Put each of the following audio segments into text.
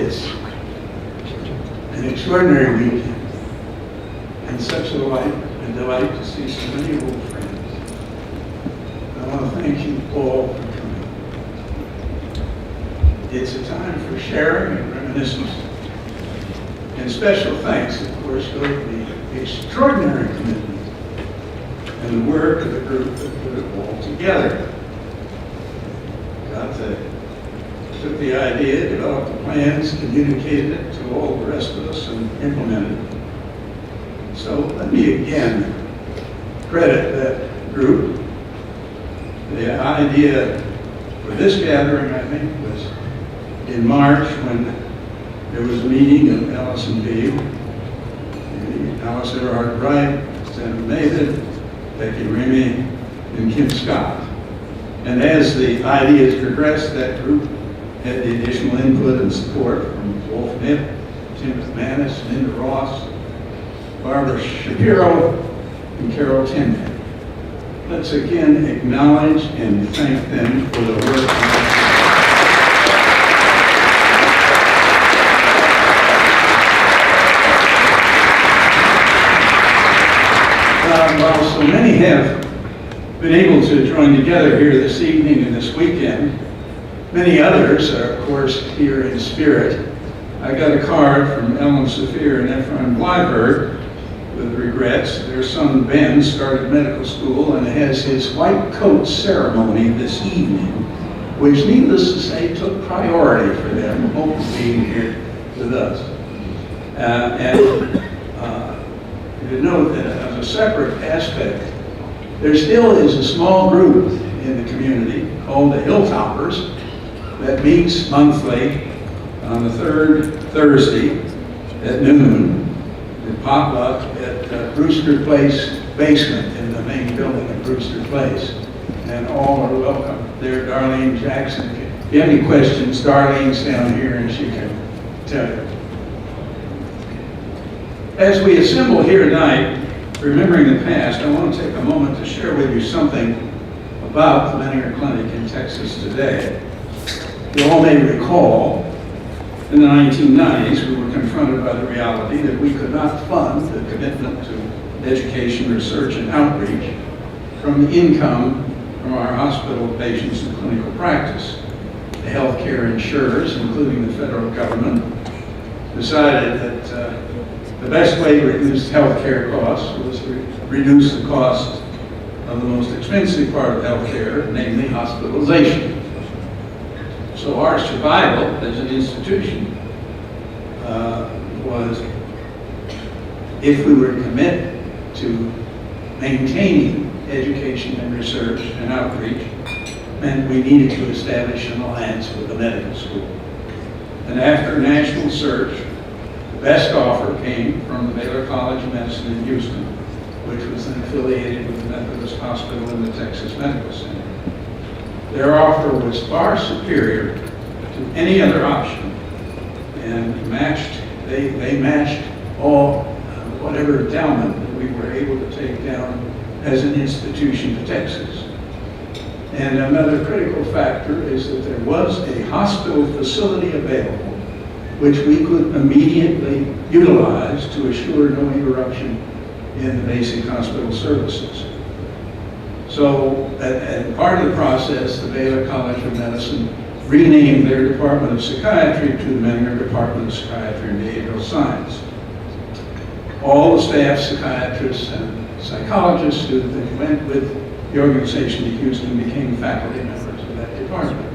It's an extraordinary weekend, and such a delight to see so many old friends. I want to thank you all for coming. It's a time for sharing and reminiscence. And special thanks, of course, go to the extraordinary commitment and the work of the group that put it all together. Took the idea, developed the plans, communicated it to all the rest of us, and implemented it. So let me again credit that group. The idea for this gathering, I think, was in March when there was a meeting of Allison Beebe, Alice Everhart Wright, Senator Maven, Becky Remy, and Kim Scott. And as the ideas progressed, that group had the additional input and support from Wolf Nip, Tim McManus, Linda Ross, Barbara Shapiro, and Carol Tinman. Let's again acknowledge and thank them for the work. While so many have been able to join together here this evening and this weekend, many others are, of course, here in spirit. I got a card from Ellen Saphir and Ephraim Blyberg with regrets. Their son Ben started medical school and has his white coat ceremony this evening, which, needless to say, took priority for them, hope of being here with us. To note that as a separate aspect, there still is a small group in the community called the Hilltoppers that meets monthly on the third Thursday at noon, the potluck at Brewster Place basement in the main building at Brewster Place. And all are welcome there. Darlene Jackson, if you have any questions, Darlene's down here and she can tell you. As we assemble here tonight, remembering the past, I want to take a moment to share with you something about the Menninger Clinic in Texas today. You all may recall, in the 1990s, we were confronted by the reality that we could not fund the commitment to education, research, and outreach from the income from our hospital patients in clinical practice. The healthcare insurers, including the federal government, decided that the best way to reduce healthcare costs was to reduce the cost of the most expensive part of healthcare, namely hospitalization. So our survival as an institution was, if we were to commit to maintaining education and research and outreach, meant we needed to establish an alliance with the medical school. And after a national search, the best offer came from the Baylor College of Medicine in Houston, which was then affiliated with the Methodist Hospital and the Texas Medical Center. Their offer was far superior to any other option, and they matched all whatever endowment that we were able to take down as an institution to Texas. And another critical factor is that there was a hospital facility available which we could immediately utilize to assure no interruption in the basic hospital services. So, and part of the process, the Baylor College of Medicine renamed their Department of Psychiatry to the Menninger Department of Psychiatry and Behavioral Science. All the staff, psychiatrists, and psychologists who then went with the organization to Houston became faculty members of that department.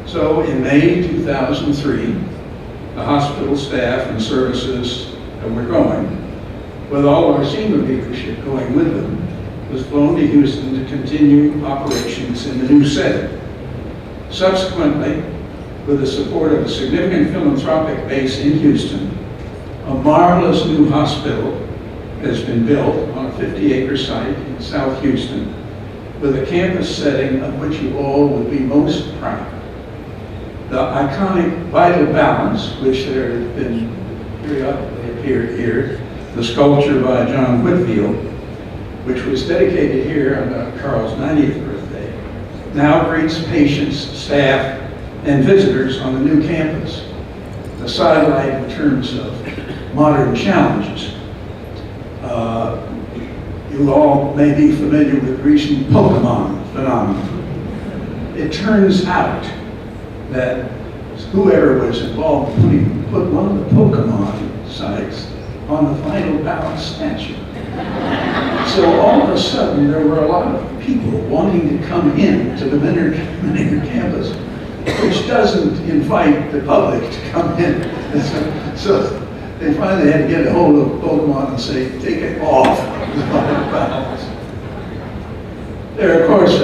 So in May 2003, the hospital staff and services that were going, with all our senior leadership going with them, was flown to Houston to continue operations in the new setting. Subsequently, with the support of a significant philanthropic base in Houston, a marvelous new hospital has been built on a 50-acre site in South Houston with a campus setting of which you all would be most proud. The iconic Vital Balance, which there has been periodically appeared here, the sculpture by John Whitfield, which was dedicated here on Carl's 90th birthday, now greets patients, staff, and visitors on the new campus. the sidelight in terms of modern challenges. You all may be familiar with the recent Pokemon phenomenon. It turns out that whoever was involved put one of the Pokemon sites on the final balance statue. So all of a sudden, there were a lot of people wanting to come in to the Menninger campus, which doesn't invite the public to come in. So they finally had to get a hold of Pokemon and say, take it off the final balance. There, of course,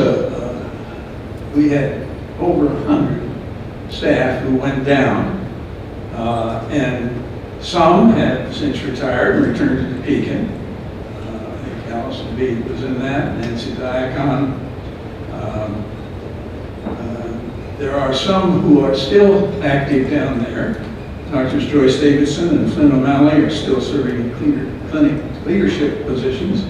we had over 100 staff who went down, and some have since retired and returned to Topeka. I think Allison B. was in that, Nancy Diacon. There are some who are still active down there. Drs. Joyce Davidson and Flynn O'Malley are still serving in clinic leadership positions.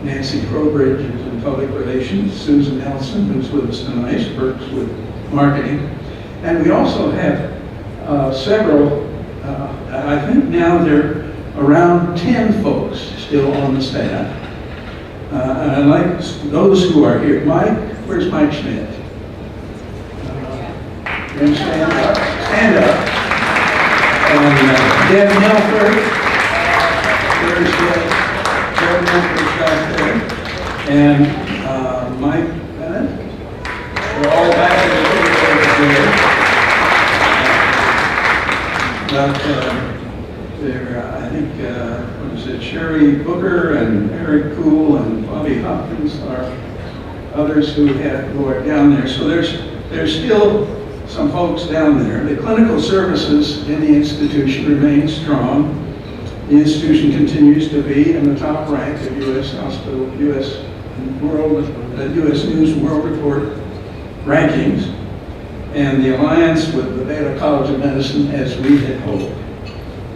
Nancy Crowbridge is in public relations. Susan Nelson, who's with us tonight, works with marketing. And we also have several, I think now there are around 10 folks still on the staff. And I'd like those who are here. Mike, where's Mike Schmidt? You stand up? Stand up. And Deb Milford. There's Deb Milford back there. And Mike Bennett. We're all back in the there, I think, what is it, Sherry Booker and Eric Kuhl and Bobby Hopkins are others who are down there. So there's still some folks down there. The clinical services in the institution remain strong. The institution continues to be in the top rank of U.S. Hospital, U.S. News and World Report rankings. And the alliance with the Baylor College of Medicine, as we had hoped,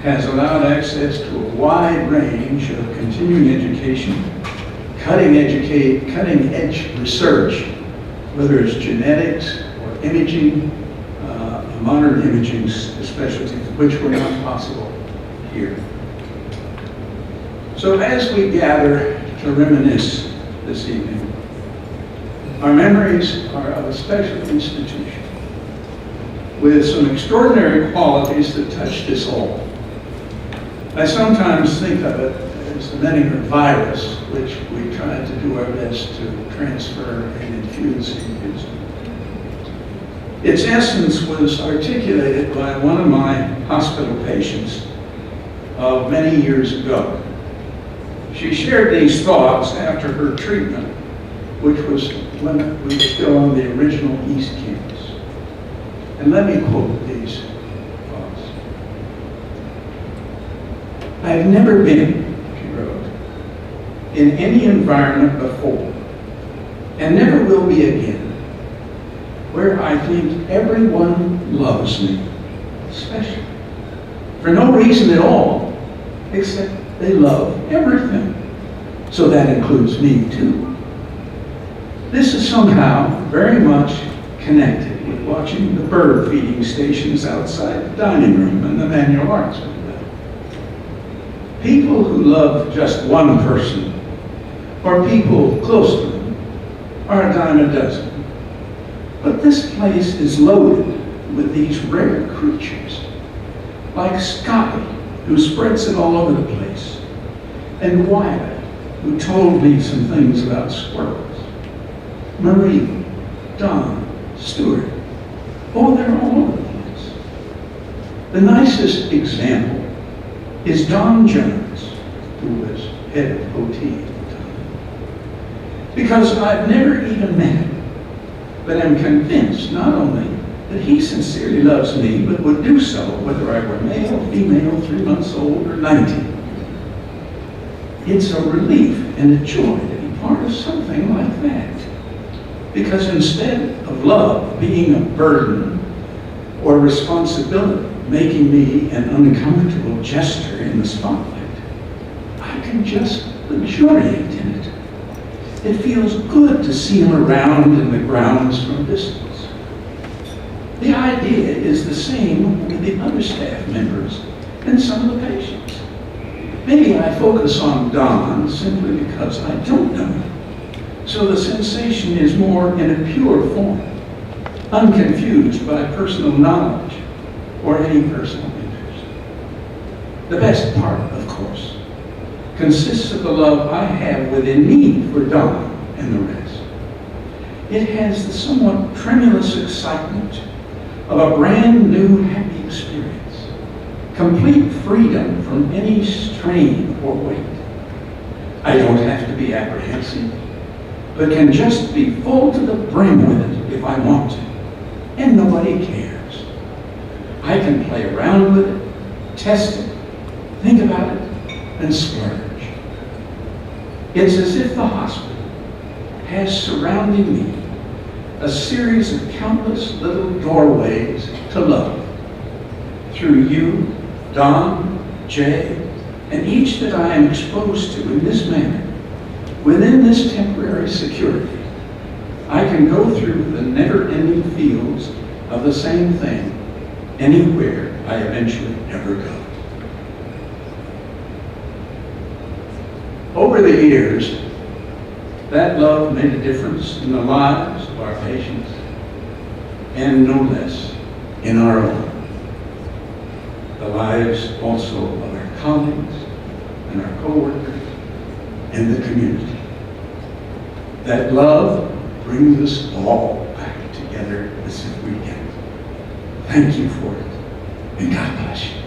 has allowed access to a wide range of continuing education, cutting-edge research, whether it's genetics or imaging, modern imaging specialties, which were not possible here. So as we gather to reminisce this evening, our memories are of a special institution with some extraordinary qualities that touched us all. I sometimes think of it as the Menninger virus, which we tried to do our best to transfer and infuse in Houston. Its essence was articulated by one of my hospital patients many years ago. She shared these thoughts after her treatment, which was when we were still on the original East Campus. And let me quote these thoughts. I've never been, she wrote, in any environment before, and never will be again, where I think everyone loves me, especially, for no reason at all, except they love everything. So that includes me too. This is somehow very much connected with watching the bird feeding stations outside the dining room and the manual arts window. People who love just one person, or people close to them, are a dime a dozen. But this place is loaded with these rare creatures, like Scotty, who spreads it all over the place, and Wyatt, who told me some things about squirrels, Marie, Don, Stuart. Oh, they're all over the place. The nicest example is Don Jones, who was head of OT at the time. Because I've never even met him, but I'm convinced not only that he sincerely loves me, but would do so whether I were male, female, 3 months old, or 90. It's a relief and a joy to be part of something like that. Because instead of love being a burden or responsibility, making me an uncomfortable jester in the spotlight, I can just luxuriate in it. It feels good to see him around in the grounds from a distance. The idea is the same with the other staff members and some of the patients. Maybe I focus on Don simply because I don't know him. So the sensation is more in a pure form, unconfused by personal knowledge or any personal interest. The best part, of course, consists of the love I have within me for Don and the rest. It has the somewhat tremulous excitement of a brand new happy experience, complete freedom from any strain or weight. I don't have to be apprehensive, but can just be full to the brim with it if I want to, and nobody cares. I can play around with it, test it, think about it, and splurge. It's as if the hospital has surrounding me a series of countless little doorways to love. Through you, Don, Jay, and each that I am exposed to in this manner, within this temporary security, I can go through the never-ending fields of the same thing anywhere I eventually ever go. Over the years, that love made a difference in the lives of our patients, and no less in our own. The lives also of our colleagues and our co-workers and the community. That love brings us all back together as if we can. Thank you for it, and God bless you.